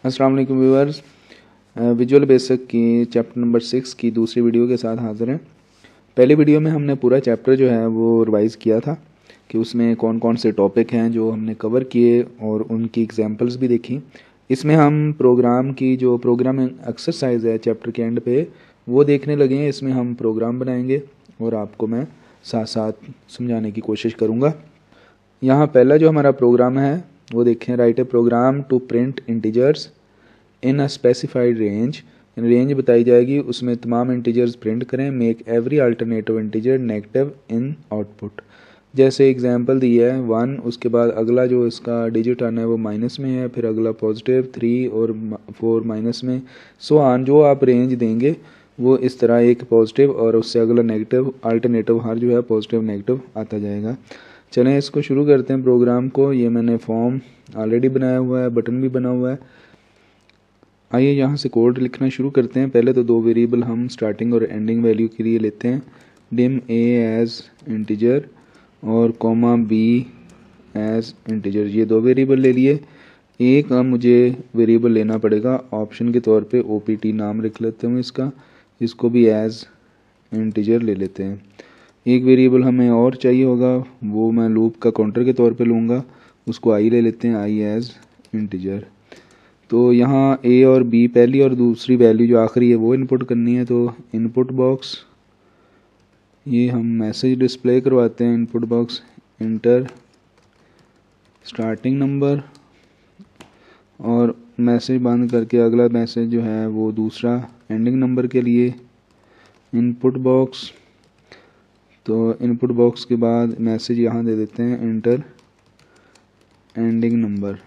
अस्सलाम वालेकुम viewers, visual basic की चैप्टर नंबर 6 की दूसरी वीडियो के साथ हाज़िर हैं। पहली वीडियो में हमने पूरा चैप्टर जो है वो रिवाइज़ किया था कि उसमें कौन कौन से टॉपिक हैं जो हमने कवर किए और उनकी एग्जांपल्स भी देखी। इसमें हम प्रोग्राम की जो प्रोग्रामिंग एक्सरसाइज है चैप्टर के एंड पे वो देखने लगे हैं। इसमें हम प्रोग्राम बनाएंगे और आपको मैं साथ साथ समझाने की कोशिश करूँगा। यहाँ पहला जो हमारा प्रोग्राम है वो देखें, write a program to print integers in a specified range बताई जाएगी, उसमें तमाम इंटीजर्स प्रिंट करें। Make every alternative integer negative in output. जैसे एग्जांपल दिया है 1, उसके बाद अगला जो इसका डिजिट आना है वो माइनस में है, फिर अगला पॉजिटिव 3 और 4 माइनस में, सो ऑन। जो आप रेंज देंगे वो इस तरह एक पॉजिटिव और उससे अगला नेगेटिव, अल्टरनेटिव हर जो है पॉजिटिव नेगेटिव आता जाएगा। चलें इसको शुरू करते हैं प्रोग्राम को। ये मैंने फॉर्म ऑलरेडी बनाया हुआ है, बटन भी बना हुआ है। आइए यहाँ से कोड लिखना शुरू करते हैं। पहले तो दो वेरिएबल हम स्टार्टिंग और एंडिंग वैल्यू के लिए लेते हैं, डिम ए एज इंटीजर और कॉमा बी एज इंटीजर। ये दो वेरिएबल ले लिए। एक मुझे वेरिएबल लेना पड़ेगा ऑप्शन के तौर पे, ओपीटी नाम रख लेते हूँ इसको भी एज इंटीजर ले लेते हैं। एक वेरिएबल हमें और चाहिए होगा, वो मैं लूप का काउंटर के तौर पे लूँगा, उसको आई ले लेते हैं, आई एज इंटीजर। तो यहाँ ए और बी पहली और दूसरी वैल्यू जो आखिरी है वो इनपुट करनी है। तो इनपुट बॉक्स, ये हम मैसेज डिस्प्ले करवाते हैं। Input box inter starting number और मैसेज बंद करके अगला मैसेज जो है वो दूसरा एंडिंग नंबर के लिए इनपुट बॉक्स। तो इनपुट बॉक्स के बाद मैसेज यहाँ दे देते हैं इंटर एंडिंग नंबर।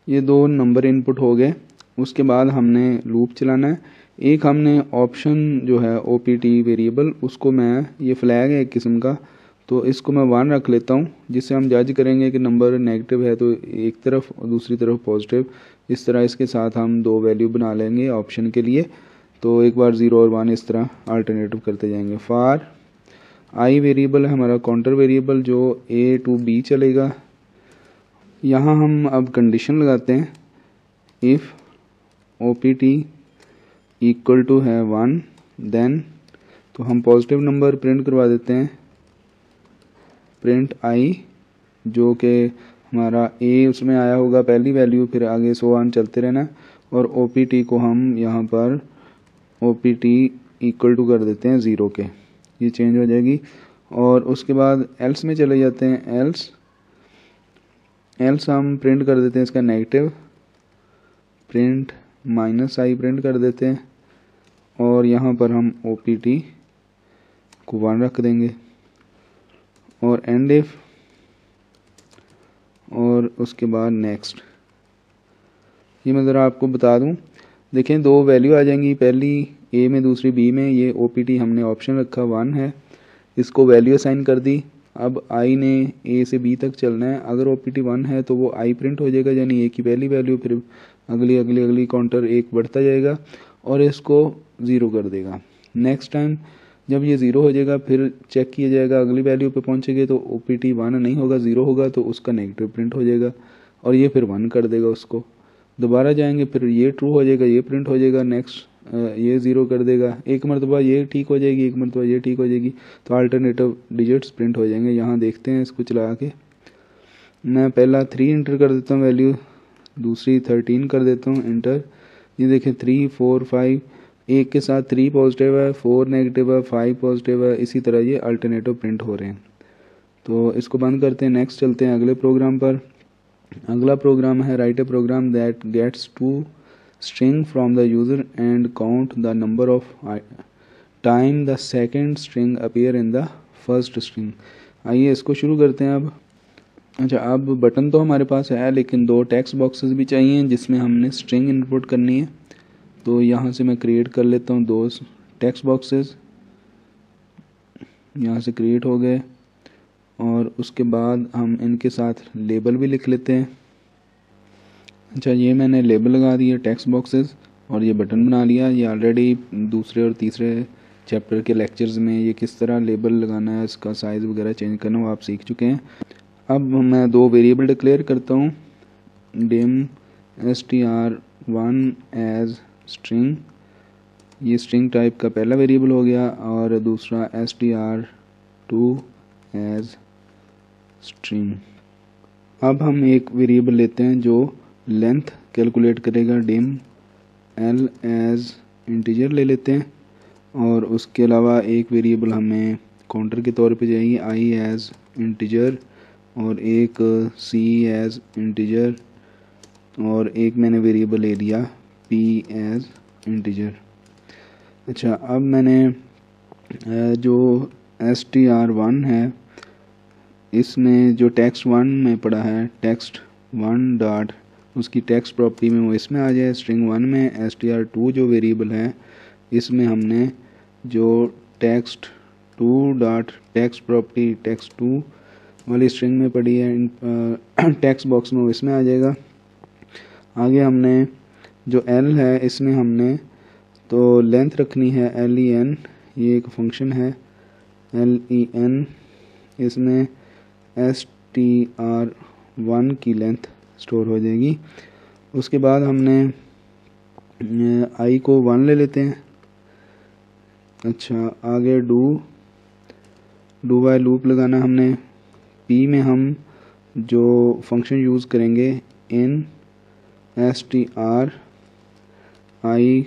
ये दो नंबर इनपुट हो गए। उसके बाद हमने लूप चलाना है। एक हमने ऑप्शन जो है ओपीटी वेरिएबल, उसको मैं, ये फ्लैग है एक किस्म का, तो इसको मैं 1 रख लेता हूँ, जिससे हम जज करेंगे कि नंबर नेगेटिव है तो एक तरफ और दूसरी तरफ पॉजिटिव। इस तरह इसके साथ हम दो वैल्यू बना लेंगे ऑप्शन के लिए। तो एक बार 0 और 1 इस तरह अल्टरनेटिव करते जाएंगे। फॉर आई वेरिएबल है हमारा काउंटर वेरिएबल जो ए टू बी चलेगा। यहाँ हम अब कंडीशन लगाते हैं, इफ़ ओपीटी इक्वल टू है 1 देन, तो हम पॉजिटिव नंबर प्रिंट करवा देते हैं, प्रिंट आई, जो कि हमारा ए उसमें आया होगा पहली वैल्यू, फिर आगे सो ऑन चलते रहना। और ओपीटी को हम यहाँ पर ओपीटी इक्वल टू कर देते हैं 0 के, ये चेंज हो जाएगी। और उसके बाद एल्स में चले जाते हैं। एल्स हम प्रिंट कर देते हैं इसका नेगेटिव, प्रिंट माइनस आई प्रिंट कर देते हैं और यहाँ पर हम ओपीटी को 1 रख देंगे। और एंड इफ और उसके बाद नेक्स्ट। ये मैं ज़रा आपको बता दूं, देखें दो वैल्यू आ जाएंगी, पहली ए में दूसरी बी में। ये ओपीटी हमने ऑप्शन रखा 1 है, इसको वैल्यू असाइन कर दी। अब आई ने ए से बी तक चलना है। अगर ओपीटी 1 है तो वो आई प्रिंट हो जाएगा, यानी ए की पहली वैल्यू, फिर अगली काउंटर एक बढ़ता जाएगा और इसको 0 कर देगा। नेक्स्ट टाइम जब ये 0 हो जाएगा फिर चेक किया जाएगा, अगली वैल्यू पे पहुंचेंगे तो ओपीटी 1 नहीं होगा, 0 होगा, तो उसका नेगेटिव प्रिंट हो जाएगा और ये फिर 1 कर देगा उसको। दोबारा जाएंगे फिर ये ट्रू हो जाएगा, ये प्रिंट हो जाएगा, नेक्स्ट ये 0 कर देगा। एक मरतबा ये ठीक हो जाएगी, एक मरतबा ये ठीक हो जाएगी, तो अल्टरनेटिव डिजिट्स प्रिंट हो जाएंगे। यहाँ देखते हैं इसको चला के, मैं पहला 3 इंटर कर देता हूँ वैल्यू, दूसरी 13 कर देता हूँ इंटर। ये देखें 3 4 5, एक के साथ 3 पॉजिटिव है, 4 नेगेटिव है, 5 पॉजिटिव है, इसी तरह ये अल्टरनेटिव प्रिंट हो रहे हैं। तो इसको बंद करते हैं, नेक्स्ट चलते हैं अगले प्रोग्राम पर। अगला प्रोग्राम है write a program that gets 2 string from the user and count the number of time the second string appear in the first string। आइए इसको शुरू करते हैं अब। अच्छा, अब बटन तो हमारे पास है लेकिन दो टेक्स्ट बॉक्सेस भी चाहिए जिसमें हमने स्ट्रिंग इनपुट करनी है। तो यहाँ से मैं क्रिएट कर लेता हूँ दो टेक्स्ट बॉक्सेस, यहाँ से क्रिएट हो गए। और उसके बाद हम इनके साथ लेबल भी लिख लेते हैं। अच्छा, ये मैंने लेबल लगा दिए टेक्स्ट बॉक्सेस और ये बटन बना लिया। ये ऑलरेडी दूसरे और तीसरे चैप्टर के लेक्चर्स में ये किस तरह लेबल लगाना है, इसका साइज़ वगैरह चेंज करना, वो आप सीख चुके हैं। अब मैं दो वेरिएबल डिक्लेयर करता हूँ, डिम str 1 एज स्ट्रिंग, ये स्ट्रिंग टाइप का पहला वेरिएबल हो गया, और दूसरा str2 एज स्ट्रिंग। अब हम एक वेरिएबल लेते हैं जो लेंथ कैलकुलेट करेगा, dim l एज इंटीजर ले लेते हैं, और उसके अलावा एक वेरिएबल हमें काउंटर के तौर पे चाहिए i एज इंटीजर, और एक c एज इंटीजर, और एक मैंने वेरिएबल ले लिया p एज इंटीजर। अच्छा, अब मैंने जो str1 है इसमें जो text1 में पड़ा है text1 डॉट, उसकी टेक्स्ट प्रॉपर्टी में वो इसमें आ जाए। string1 में str2 जो वेरिएबल है इसमें हमने जो text2 dot text property text2 वाली स्ट्रिंग में पड़ी है टेक्स्ट बॉक्स में वो इसमें आ जाएगा। आगे हमने जो l है इसमें हमने तो लेंथ रखनी है len, ये एक फंक्शन है len, इसमें str1 की लेंथ स्टोर हो जाएगी। उसके बाद हमने i को 1 ले लेते हैं। अच्छा, आगे डू वाइल लूप लगाना हमने। p में हम जो फंक्शन यूज़ करेंगे इन str i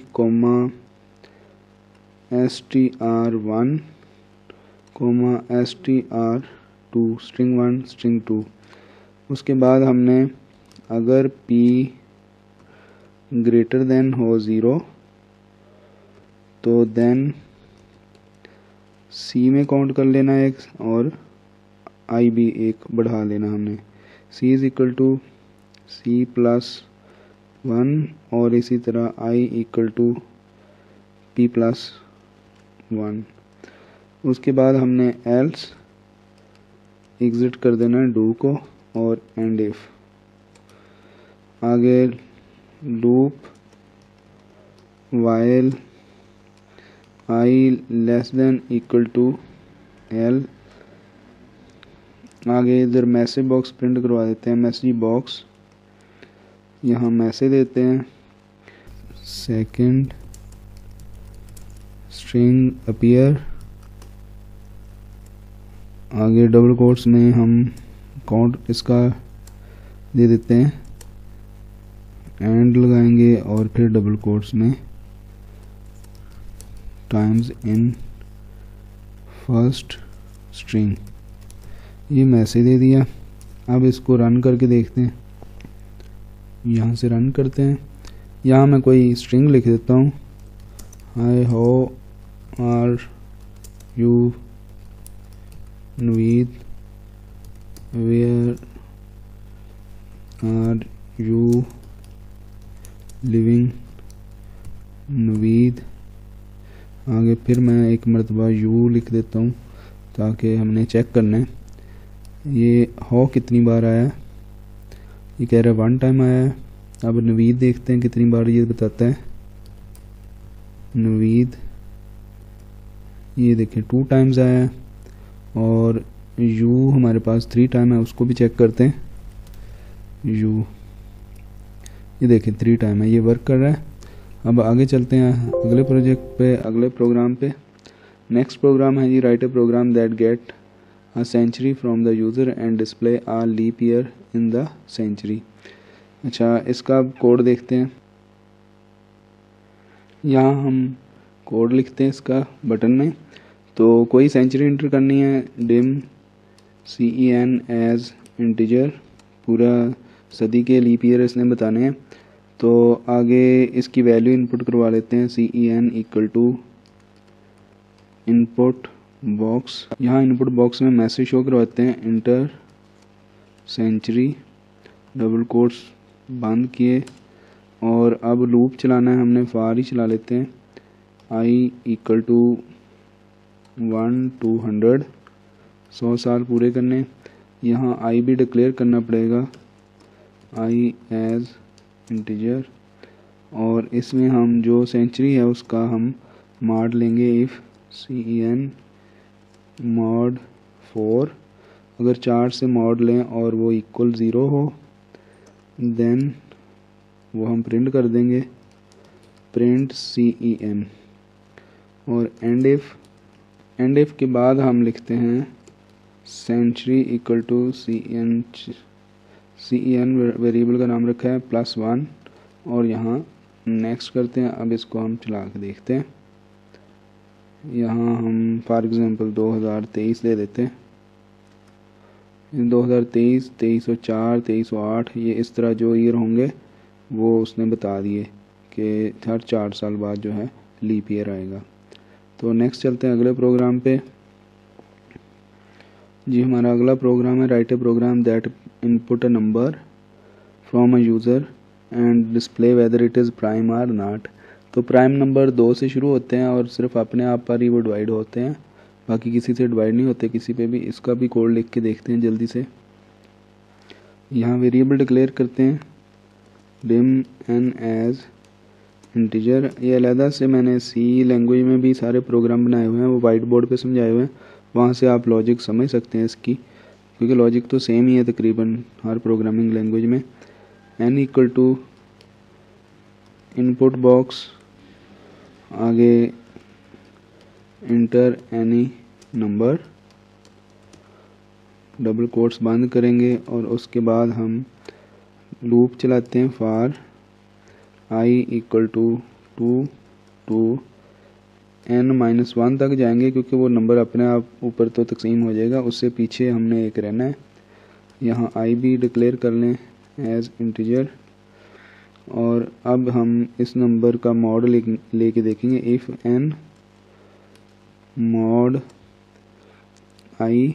str1 str2 string 1 string 2। उसके बाद हमने अगर p ग्रेटर देन हो 0 तो देन c में काउंट कर लेना एक, और i भी एक बढ़ा लेना हमने। c is equal to c plus 1, और इसी तरह i equal to p plus 1। उसके बाद हमने एल्स एग्जिट कर देना डू को, और एंड इफ। आगे loop while i less than equal to l। आगे इधर मैसेज बॉक्स प्रिंट करवा देते हैं, मैसेज बॉक्स, यहाँ मैसेज देते हैं सेकंड स्ट्रिंग अपीयर। आगे डबल कोट्स में हम काउंट इसका दे देते हैं, एंड लगाएंगे, और फिर डबल कोट्स में टाइम्स इन फर्स्ट स्ट्रिंग, ये मैसेज दे दिया। अब इसको रन करके देखते हैं, यहाँ से रन करते हैं। यहाँ मैं कोई स्ट्रिंग लिख देता हूँ, hi how are you Naveed, where are you living Naveed. आगे फिर मैं एक मरतबा यू लिख देता हूँ ताकि हमने चेक करना है ये हाउ कितनी बार आया है। ये कह रहा है 1 टाइम आया है। अब नवीद देखते हैं कितनी बार ये बताता है। नवीद ये देखें 2 टाइम्स आया है, और यू हमारे पास 3 टाइम है, उसको भी चेक करते हैं। यू ये देखें 3 टाइम है, ये वर्क कर रहा है। अब आगे चलते हैं अगले प्रोजेक्ट पे, अगले प्रोग्राम पे। नेक्स्ट प्रोग्राम है जी, write a program that get a century from the user and display a leap year in the century. अच्छा, इसका कोड देखते हैं। यहाँ हम कोड लिखते हैं इसका बटन में। तो कोई सेंचुरी एंटर करनी है, डिम CEN एज इंटीजर, पूरा सदी के लीप ईयर इसने बताने हैं। तो आगे इसकी वैल्यू इनपुट करवा लेते हैं, CEN equal to input box. यहाँ इनपुट बॉक्स में मैसेज शो करवाते हैं, इंटर सेंचुरी, डबल कोट्स बंद किए, और अब लूप चलाना है हमने, फार ही चला लेते हैं। i इक्वल टू 1 to 100, 100 साल पूरे करने। यहाँ i भी डिक्लेयर करना पड़ेगा, i एज इंटीजर, और इसमें हम जो सेंचुरी है उसका हम मॉड लेंगे, इफ़ CEN मॉड 4। अगर 4 से मॉड लें और वो इक्वल 0 हो, देन वो हम प्रिंट कर देंगे, प्रिंट CEN। और एंड इफ के बाद हम लिखते हैं century equal to CEN variable का नाम रखा है +1 और यहाँ नेक्स्ट करते हैं। अब इसको हम चला के देखते हैं। यहाँ हम फॉर एग्जांपल 2023 दे देते हैं। 2023, 2304, 2308 ये इस तरह जो ईयर होंगे वो उसने बता दिए कि हर 4 साल बाद जो है लीप ईयर आएगा। तो नेक्स्ट चलते हैं अगले प्रोग्राम पे। जी हमारा अगला प्रोग्राम है write a program that input a number from a user and display whether it is prime or not. तो प्राइम नंबर 2 से शुरू होते हैं और सिर्फ अपने आप पर ही वो डिवाइड होते हैं, बाकी किसी से डिवाइड नहीं होते किसी पे भी। इसका भी कोड लिख के देखते हैं जल्दी से। यहाँ वेरिएबल डिक्लेयर करते हैं dim n एज इंटीजर। ये अलहदा से मैंने सी लैंग्वेज में भी सारे प्रोग्राम बनाए हुए हैं, वो वाइट बोर्ड पे समझाए हुए हैं, वहाँ से आप लॉजिक समझ सकते हैं इसकी, क्योंकि लॉजिक तो सेम ही है तकरीबन हर प्रोग्रामिंग लैंग्वेज में। n equal to input box, आगे enter any number, double quotes बंद करेंगे और उसके बाद हम लूप चलाते हैं for I equal to 2 to n-1 तक जाएंगे, क्योंकि वो नंबर अपने आप ऊपर तो तकसीम हो जाएगा, उससे पीछे हमने एक रहना है। यहाँ I भी डिक्लेयर कर लें एज इंटीजर। और अब हम इस नंबर का मॉड लेके देखेंगे। If n mod I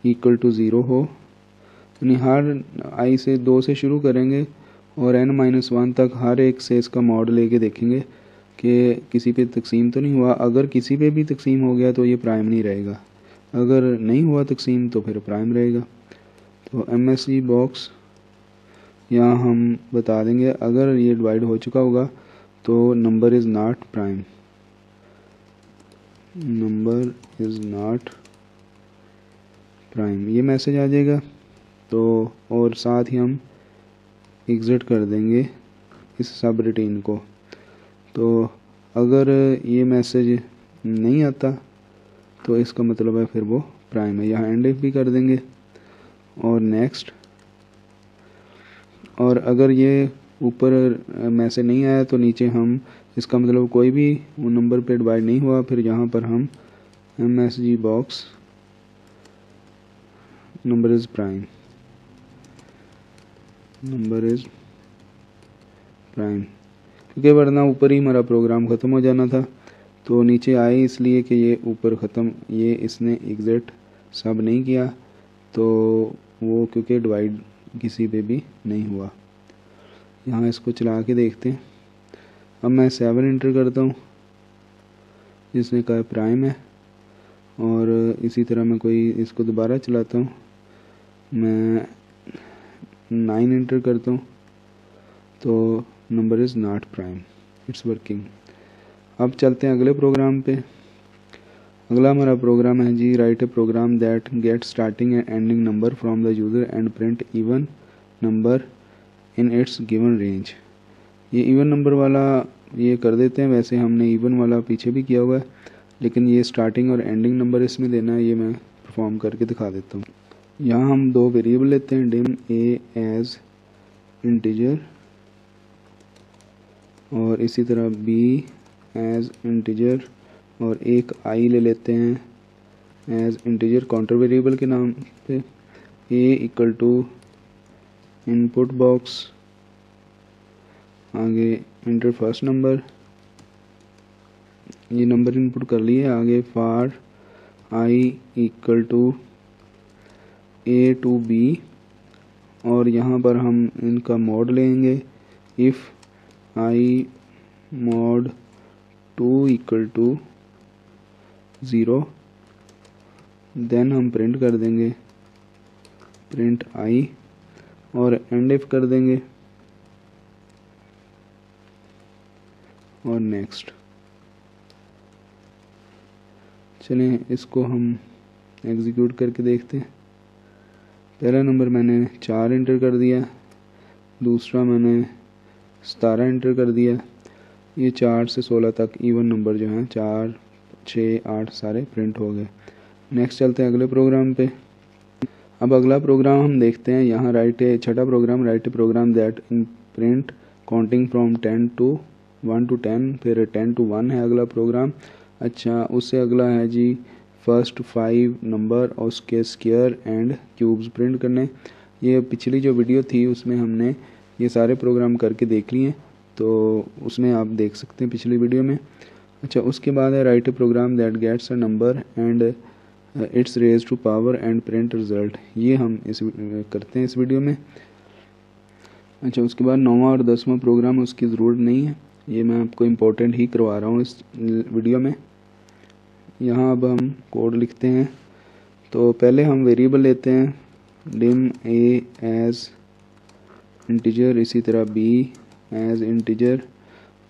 equal to 0 हो, यानी हर I से 2 से शुरू करेंगे और n-1 तक हर एक से इसका मॉड लेके देखेंगे कि किसी पे तकसीम तो नहीं हुआ। अगर किसी पे भी तकसीम हो गया तो ये प्राइम नहीं रहेगा, अगर नहीं हुआ तकसीम तो फिर प्राइम रहेगा। तो MSG बॉक्स यहाँ हम बता देंगे अगर ये डिवाइड हो चुका होगा तो number is not prime, number is not prime, ये मैसेज आ जाएगा। तो और साथ ही हम एग्ज़िट कर देंगे इस सब रूटीन को। तो अगर ये मैसेज नहीं आता तो इसका मतलब है फिर वो प्राइम है। यहाँ एंड इफ भी कर देंगे और नेक्स्ट। और अगर ये ऊपर मैसेज नहीं आया तो नीचे हम इसका मतलब कोई भी वो नंबर पे डिवाइड नहीं हुआ, फिर यहाँ पर हम MSG box number is prime, number is prime, क्योंकि वरना ऊपर ही हमारा प्रोग्राम ख़त्म हो जाना था। तो नीचे आए इसलिए कि ये ऊपर ख़त्म, ये इसने एग्ज़िट सब नहीं किया तो वो क्योंकि डिवाइड किसी पे भी नहीं हुआ। यहाँ इसको चला के देखते हैं। अब मैं 7 इंटर करता हूँ जिसने कहा प्राइम है, और इसी तरह मैं कोई इसको दोबारा चलाता हूँ, मैं 9 इंटर करता हूँ तो number is not prime, it's working. अब चलते हैं अगले प्रोग्राम पे। अगला हमारा प्रोग्राम है जी write a program that get starting and ending number from the user and print even number in its given range. ये इवन नंबर वाला ये कर देते हैं, वैसे हमने इवन वाला पीछे भी किया हुआ है, लेकिन ये स्टार्टिंग और एंडिंग नंबर इसमें देना है, ये मैं परफॉर्म करके दिखा देता हूँ। यहाँ हम 2 वेरिएबल लेते हैं, डिम a एज इंटीजर और इसी तरह b एज इंटीजर, और एक I ले लेते हैं एज इंटीजर काउंटर वेरिएबल के नाम पे। a equal to input box, आगे इंटर फर्स्ट नंबर, ये नंबर इनपुट कर लिए, आगे for I equal to A to B, और यहाँ पर हम इनका मॉड लेंगे। If I mod 2 equal to 0, then हम प्रिंट कर देंगे प्रिंट I और एंड इफ कर देंगे और नेक्स्ट। चलें इसको हम एग्जीक्यूट करके देखते हैं। पहला नंबर मैंने 4 इंटर कर दिया, दूसरा मैंने 17 इंटर कर दिया। ये 4 से 16 तक इवन नंबर जो हैं 4, 6, 8 सारे प्रिंट हो गए। नेक्स्ट चलते हैं अगले प्रोग्राम पे। अब अगला प्रोग्राम हम देखते हैं। यहाँ राइट ए छठा program, write a program that in print counting from 1 to 10, फिर 10 to 1 है अगला प्रोग्राम। अच्छा, उससे अगला है जी फर्स्ट 5 नंबर और उसके स्क्वायर एंड क्यूब्स प्रिंट करने। ये पिछली जो वीडियो थी उसमें हमने ये सारे प्रोग्राम करके देख लिए, तो उसमें आप देख सकते हैं पिछली वीडियो में। अच्छा, उसके बाद है write a program that gets a number and its raise to power and print result. ये हम करते हैं इस वीडियो में। अच्छा, उसके बाद 9वां और 10वां प्रोग्राम उसकी ज़रूरत नहीं है, ये मैं आपको इम्पोर्टेंट ही करवा रहा हूँ इस वीडियो में। यहाँ अब हम कोड लिखते हैं। तो पहले हम वेरिएबल लेते हैं, डिम ए एज इंटीजर, इसी तरह बी एज इंटीजर,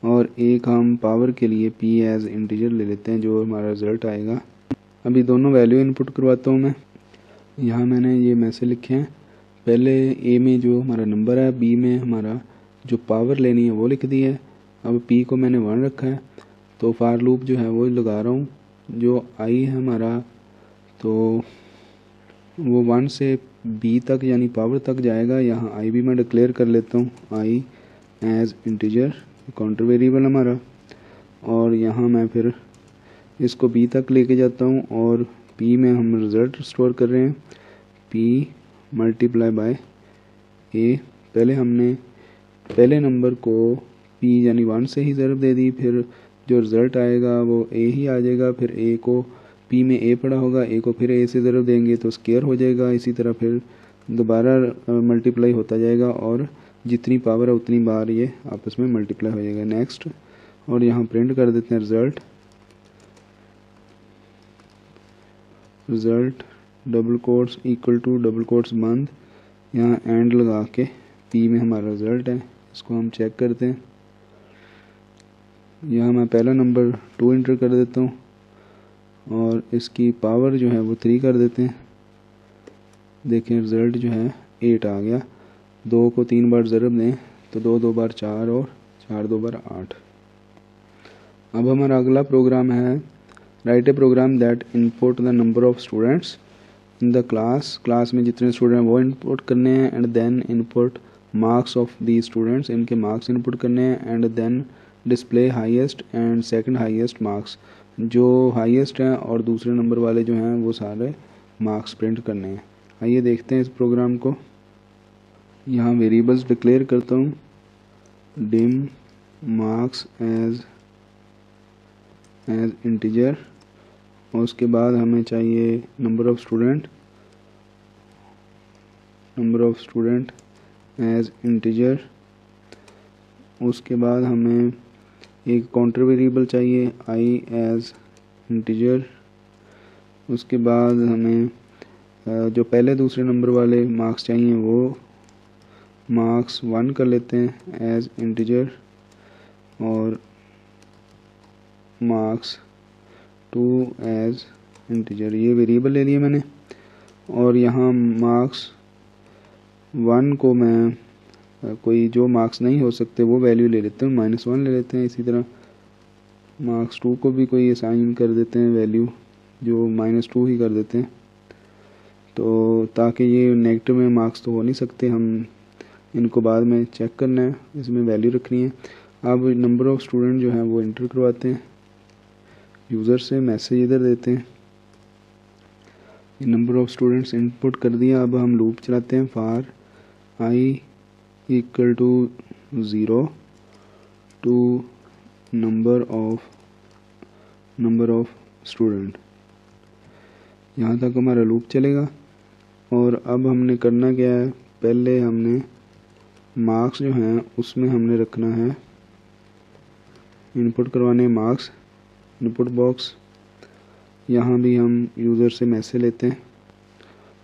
और एक हम पावर के लिए पी एज इंटीजर ले लेते हैं जो हमारा रिज़ल्ट आएगा। अभी दोनों वैल्यू इनपुट करवाता हूँ मैं। यहाँ मैंने ये मैसेज लिखे हैं, पहले ए में जो हमारा नंबर है, बी में हमारा जो पावर लेनी है वो लिख दी है। अब पी को मैंने 1 रखा है, तो फार लूप जो है वो लगा रहा हूँ। जो आई है हमारा, तो वो 1 से बी तक यानी पावर तक जाएगा। यहाँ आई भी मैं डिक्लेयर कर लेता हूँ, I as integer, counter variable हमारा। और यहाँ मैं फिर इसको बी तक लेके जाता हूँ, और पी में हम रिज़ल्ट स्टोर कर रहे हैं, पी मल्टीप्लाई बाय ए। पहले हमने पहले नंबर को पी यानी 1 से ही ज़रब दे दी, फिर जो रिज़ल्ट आएगा वो ए ही आ जाएगा। फिर ए को पी में ए पड़ा होगा, ए को फिर ए से ज़रब देंगे तो स्क्वायर हो जाएगा। इसी तरह फिर दोबारा मल्टीप्लाई होता जाएगा, और जितनी पावर है उतनी बार ये आपस में मल्टीप्लाई हो जाएगा। नेक्स्ट, और यहाँ प्रिंट कर देते हैं result double quotes equal to double quotes बंद, यहाँ एंड लगा के पी में हमारा रिज़ल्ट है। इसको हम चेक करते हैं। यहाँ मैं पहला नंबर 2 इंटर कर देता हूँ, और इसकी पावर जो है वो 3 कर देते हैं। देखें रिज़ल्ट जो है 8 आ गया। 2 को 3 बार ज़रब दें तो 2 2 बार 4 और 4 2 बार 8। अब हमारा अगला प्रोग्राम है write a program that input the number of students in the class में जितने स्टूडेंट हैं वो इनपुट करने हैं, and then input marks of the students, इनके मार्क्स इनपुट करने हैं, and then display highest and second highest marks, जो हाईएस्ट हैं और दूसरे नंबर वाले जो हैं वो सारे मार्क्स प्रिंट करने हैं। आइए देखते हैं इस प्रोग्राम को। यहाँ वेरिएबल्स डिक्लेयर करता हूँ, डिम मार्क्स एज इंटीजर, और उसके बाद हमें चाहिए number of student as integer. उसके बाद हमें एक काउंटर वेरिएबल चाहिए, आई एज इंटीजर। उसके बाद हमें जो पहले दूसरे नंबर वाले मार्क्स चाहिए वो मार्क्स 1 कर लेते हैं एज इंटीजर, और मार्क्स 2 एज इंटीजर। ये वेरिएबल ले लिए मैंने। और यहाँ मार्क्स 1 को मैं कोई जो मार्क्स नहीं हो सकते वो वैल्यू ले लेते हैं, -1 ले लेते हैं। इसी तरह मार्क्स 2 को भी कोई असाइन कर देते हैं वैल्यू जो -2 ही कर देते हैं, तो ताकि ये नेगेटिव में मार्क्स तो हो नहीं सकते, हम इनको बाद में चेक करना है, इसमें वैल्यू रखनी है। अब नंबर ऑफ़ स्टूडेंट जो हैं वो इंटर करवाते हैं यूज़र से, मैसेज इधर देते हैं, नंबर ऑफ़ स्टूडेंट्स इनपुट कर दिया। अब हम लूप चलाते हैं, for I equal to 0 to number of student, यहाँ तक हमारा लूप चलेगा। और अब हमने करना क्या है, पहले हमने मार्क्स जो हैं उसमें हमने रखना है, इनपुट करवाने मार्क्स इनपुट बॉक्स। यहाँ भी हम यूज़र से मैसेज लेते हैं।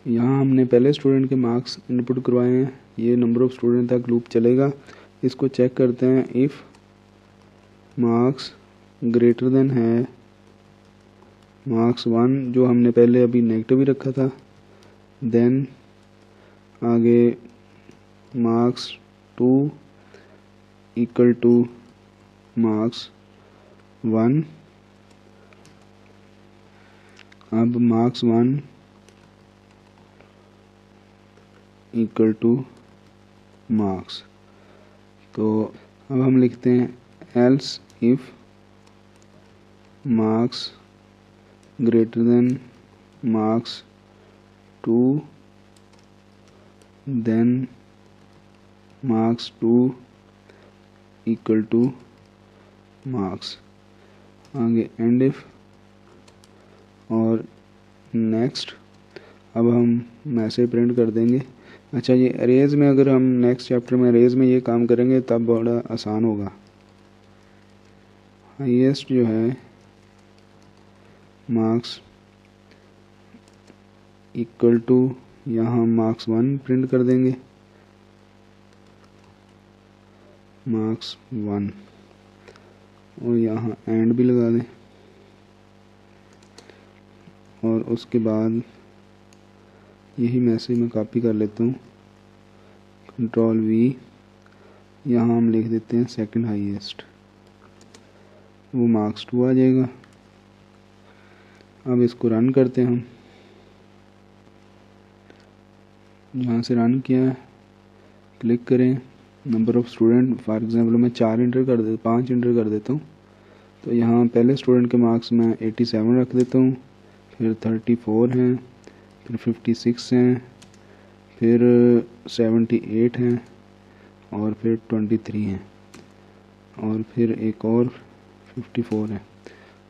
यहाँ हमने पहले स्टूडेंट के मार्क्स इनपुट करवाए हैं, ये नंबर ऑफ़ स्टूडेंट तक लूप चलेगा। इसको चेक करते हैं, इफ़ मार्क्स ग्रेटर देन है मार्क्स 1, जो हमने पहले अभी नेगेटिव ही रखा था, देन आगे मार्क्स 2 इक्वल टू मार्क्स 1। अब मार्क्स 1 इक्वल टू मार्क्स, तो अब हम लिखते हैं else if marks greater than marks 2 then marks 2 equal to marks. आगे एंड इफ और नेक्स्ट। अब हम मैसेज प्रिंट कर देंगे। अच्छा, ये अरेज में अगर हम नेक्स्ट चैप्टर में अरेज में ये काम करेंगे तब बड़ा आसान होगा। हाईएस्ट जो है मार्क्स इक्वल टू, यहाँ हम मार्क्स 1 प्रिंट कर देंगे, मार्क्स 1, और यहाँ एंड भी लगा दें। और उसके बाद यही मैसेज मैं कॉपी कर लेता हूँ, कंट्रोल V, यहाँ हम लिख देते हैं सेकंड हाईएस्ट, वो मार्क्स 2 आ जाएगा। अब इसको रन करते हैं हम। जहाँ से रन किया है क्लिक करें, number of student for example मैं 5 इंटर कर देता हूँ। तो यहाँ पहले स्टूडेंट के मार्क्स मैं 87 रख देता हूँ, फिर 34 हैं, फिर 56 हैं, फिर 78 हैं, और फिर 23 हैं, और फिर एक और 54 है।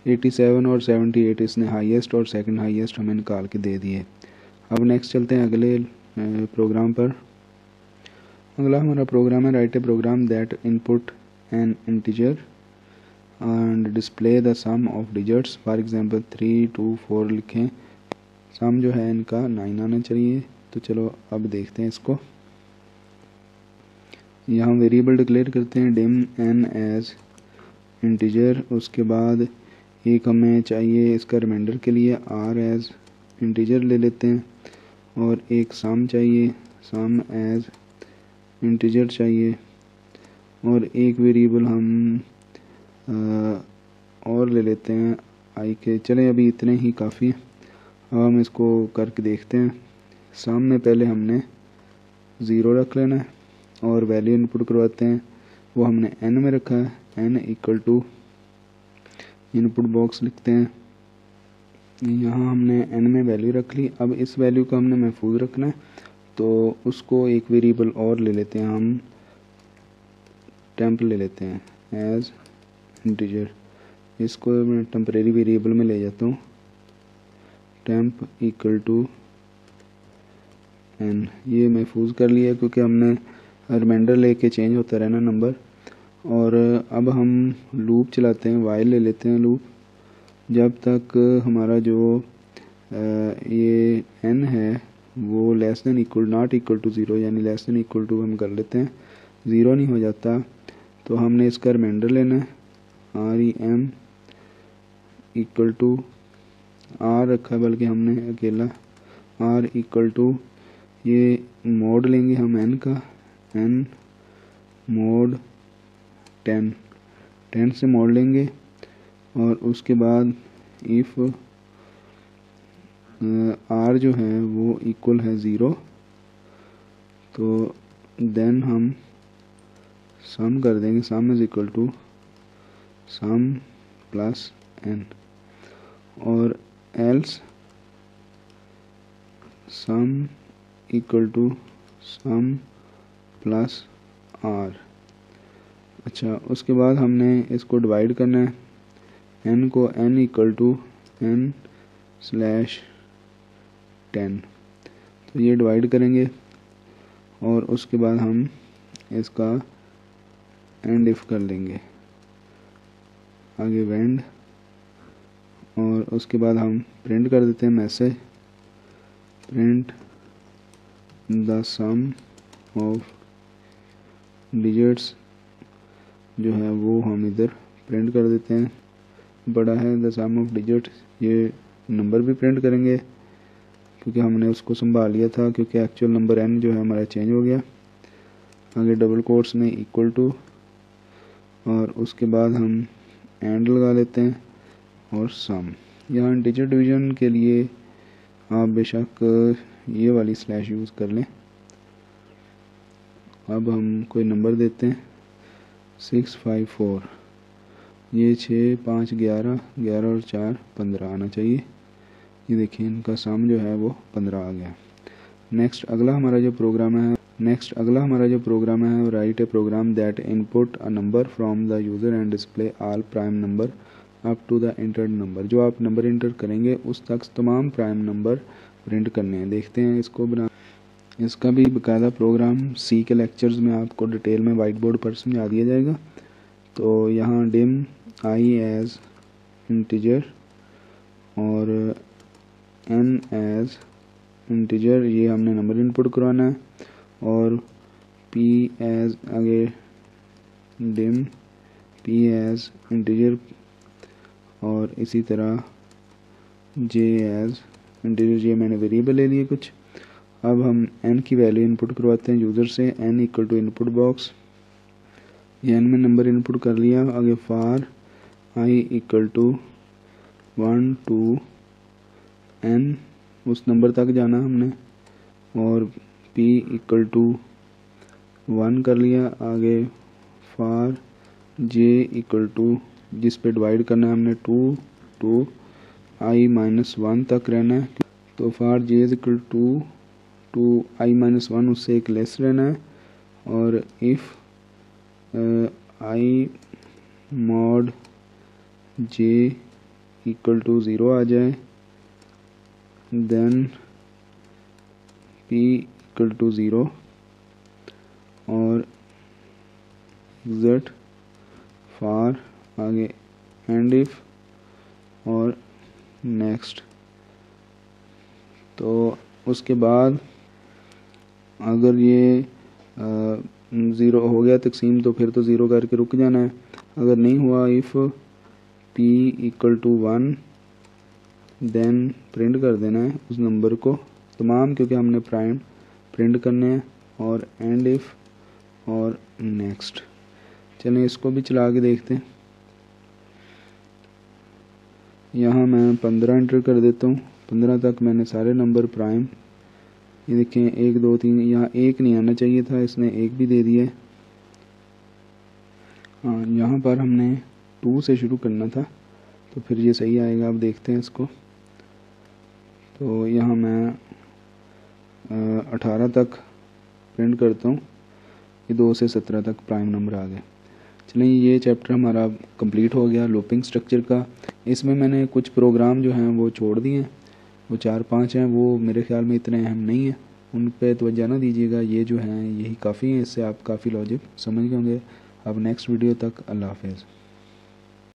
87 और 78 इसने हाईएस्ट और सेकंड हाईएस्ट हमें निकाल के दे दिए। अब नेक्स्ट चलते हैं अगले प्रोग्राम पर। अगला हमारा प्रोग्राम है write a program that input an integer and display the sum of digits. For example 3, 2, 4 लिखें। सम जो है इनका 9 आना चाहिए। तो चलो अब देखते हैं इसको। यहाँ वेरिएबल डिक्लेयर करते हैं डिम एन एज इंटीजर। उसके बाद एक हमें चाहिए इसका रिमाइंडर के लिए आर एज इंटीजर ले लेते हैं, और एक सम चाहिए, सम एज इंटीजर चाहिए, और एक वेरिएबल हम और ले लेते हैं आई के। चलें अभी इतने ही काफ़ी। अब हम इसको करके देखते हैं। सम में पहले हमने 0 रख लेना है और वैल्यू इनपुट करवाते हैं, वो हमने n में रखा है, n equal to input box लिखते हैं। यहाँ हमने n में वैल्यू रख ली। अब इस वैल्यू को हमने महफूज रखना है, तो उसको एक वेरिएबल और ले लेते हैं, हम टेम्प ले लेते हैं एज इंटीजर। इसको मैं टेम्परेरी वेरिएबल में ले जाता हूँ, टेम्प इक्वल टू n। ये महफूज कर लिया क्योंकि हमने रिमाइंडर लेके चेंज होता रहना नंबर। और अब हम लूप चलाते हैं, वाइल ले लेते हैं लूप, जब तक हमारा जो ये n है वो less than equal not equal to 0 यानी लेस देन इक्वल टू हम कर लेते हैं। 0 नहीं हो जाता तो हमने इसका रिमाइंडर लेना है, rem इक्वल टू r रखा बल्कि हमने अकेला, r इक्वल टू ये मोड लेंगे हम n का, n मोड 10 से मोड लेंगे। और उसके बाद इफ़ r जो है वो इक्वल है 0 तो देन हम सम कर देंगे, sum is equal to sum plus n, और else sum equal to sum plus r। अच्छा, उसके बाद हमने इसको डिवाइड करना है, n को n इक्वल टू n/10। तो ये डिवाइड करेंगे और उसके बाद हम इसका एंड इफ कर लेंगे, आगे वेंड, और उसके बाद हम प्रिंट कर देते हैं message, print the sum of digits जो है वो हम इधर प्रिंट कर देते हैं। बड़ा है द सम ऑफ डिजिट, ये नंबर भी प्रिंट करेंगे क्योंकि हमने उसको संभाल लिया था, क्योंकि एक्चुअल नंबर n जो है हमारा चेंज हो गया। आगे डबल कोट्स में इक्वल टू, और उसके बाद हम एंड लगा लेते हैं और सम। यहाँ इंटीजर डिवीजन के लिए आप बेशक ये वाली स्लैश यूज़ कर लें। अब हम कोई नंबर देते हैं 654, ये 6 5 11, 11 और 4 15 आना चाहिए। ये देखिए इनका सम जो है वो 15 आ गया। नेक्स्ट अगला हमारा जो प्रोग्राम है write a program that input a number from the user and display all prime number up to the entered number. जो आप नंबर इंटर करेंगे उस तक तमाम प्राइम नंबर प्रिंट करने हैं। देखते हैं इसको बना। इसका भी बाकायदा प्रोग्राम सी के लेक्चर्स में आपको डिटेल में वाइट बोर्ड पर समझा दिया जाएगा। तो यहाँ डिम आई एज इंटीजर और एन एज इंटीजर, ये हमने नंबर इनपुट करवाना है, और पी एज आगे डिम पी एज इंटीजर, और इसी तरह जे एज इंटीजर। ये मैंने वेरिएबल ले लिए कुछ। अब हम n की वैल्यू इनपुट करवाते हैं यूज़र से। n equal to input box, ये n में नंबर इनपुट कर लिया। आगे for i equal to 1 to n, उस नंबर तक जाना हमने, और p इक्वल टू 1 कर लिया। आगे फार j इक्वल टू, जिस पे डिवाइड करना है हमने 2 to i-1 तक रहना है। तो for j is equal to i-1, उससे एक लेस रहना है। और if i mod j equal to 0 आ जाए, देन p इक्वल टू 0, और एग्जैक्ट फार आगे एंड इफ और नेक्स्ट। तो उसके बाद अगर ये 0 हो गया तकसीम तो फिर तो 0 करके रुक जाना है। अगर नहीं हुआ, if p equal to 1, then print कर देना है उस नंबर को तमाम, क्योंकि हमने प्राइम प्रिंट करने हैं, और एंड इफ और नेक्स्ट। चलें इसको भी चला के देखते हैं। यहाँ मैं 15 एंटर कर देता हूँ। 15 तक मैंने सारे नंबर प्राइम, ये देखें 1 2 3, यहाँ 1 नहीं आना चाहिए था, इसने 1 भी दे दिया। हाँ, यहाँ पर हमने 2 से शुरू करना था तो फिर ये सही आएगा। अब देखते हैं इसको। तो यहाँ मैं 18 तक प्रिंट करता हूँ, ये 2 से 17 तक प्राइम नंबर आ गए। चलिए ये चैप्टर हमारा कंप्लीट हो गया लूपिंग स्ट्रक्चर का। इसमें मैंने कुछ प्रोग्राम जो हैं वो छोड़ दिए हैं, वो 4-5 हैं, वो मेरे ख्याल में इतने अहम नहीं है, उन पे तवज्जो ना दीजिएगा। ये जो हैं यही काफ़ी हैं, इससे आप काफ़ी लॉजिक समझ गए होंगे। अब नेक्स्ट वीडियो तक अल्लाह हाफ़िज़।